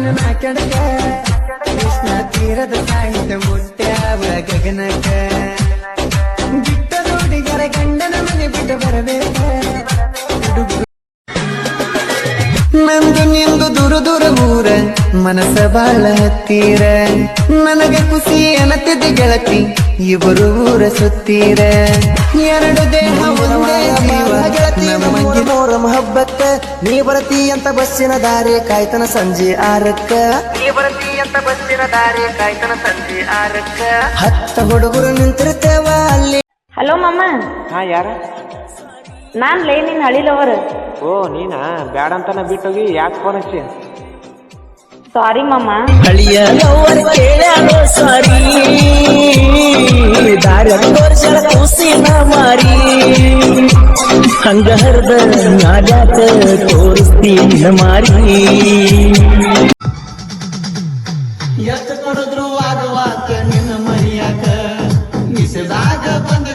ನೀನು ನಾ ಕೆಡಕ ಕೃಷ್ಣ ತೀರದ ಸಾಹಿತ್ಯ ಮುಟ್ಟ್ಯಾವ ಗಗನಕ ಬಿಟ್ಟ ನೋಡಿಗರ ಗಂಡನ ಮನೆ ಬಿಟ್ಟು ಬರಬೇಕ ನಂದು ನಿಂದು ದೂರ ದೂರ ಊರ ಮನಸ ಬಾಳ ಹತ್ತೀರ ನನಗ ಖುಷಿ ಅನ್ನತಿದ್ದ ಗೆಳತಿ ಇಬ್ಬರು ಊರ ಸುತ್ತೀರ ಎರಡು ದೇಹ ಒಂದೇ ಜೀವ ಮೊಹರಂ ಹಬ್ಬಕ್ಕ ನೀ ಬರತಿ ಅಂತ ಬಸ್ಸಿನ ದಾರಿ ಕಾಯ್ತನ ಸಂಜೆ 6ಕ್ಕ ಹತ್ತ ಹುಡುಗರು ನಿಂತಿರ್ತೇವ ಅಲ್ಲಿ. ಹಲೋ ಮಮ್ಮ. ಹಾ ಯಾರ? ನಾನ್ ಲೇ ನಿನ್ ಹಳಿಲವರ್. ಓ ನೀನಾ? ಬ್ಯಾಡ ಅಂತಾನ ಬಿಟ್ಟೋಗಿ ಯಾಕೆ ಫೋನ್ ಹಚ್ಚಿ? ಸಾರಿ ಮಮ್ಮ. ಹಳಿಯ ಲವರ್ ಕೇಳ್ಯಾಳೋ ಸಾರಿ ದಾರ ತೋರ್ಸಳ ಕೂಸಿನ ಮಾರಿ ಹಂಗ ಹರ್ದ ಮ್ಯಾಲ್ಯಾಕ ತೋರಿಸ್ತೀನ ಮಾರಿ ಎತ್ತ ಕೊಡಿದ್ರು ಆಗುವಾಕ ನಿನ್ನ ಮರಿಯಾಕ ನಿಸದಾಗ ಬಂದ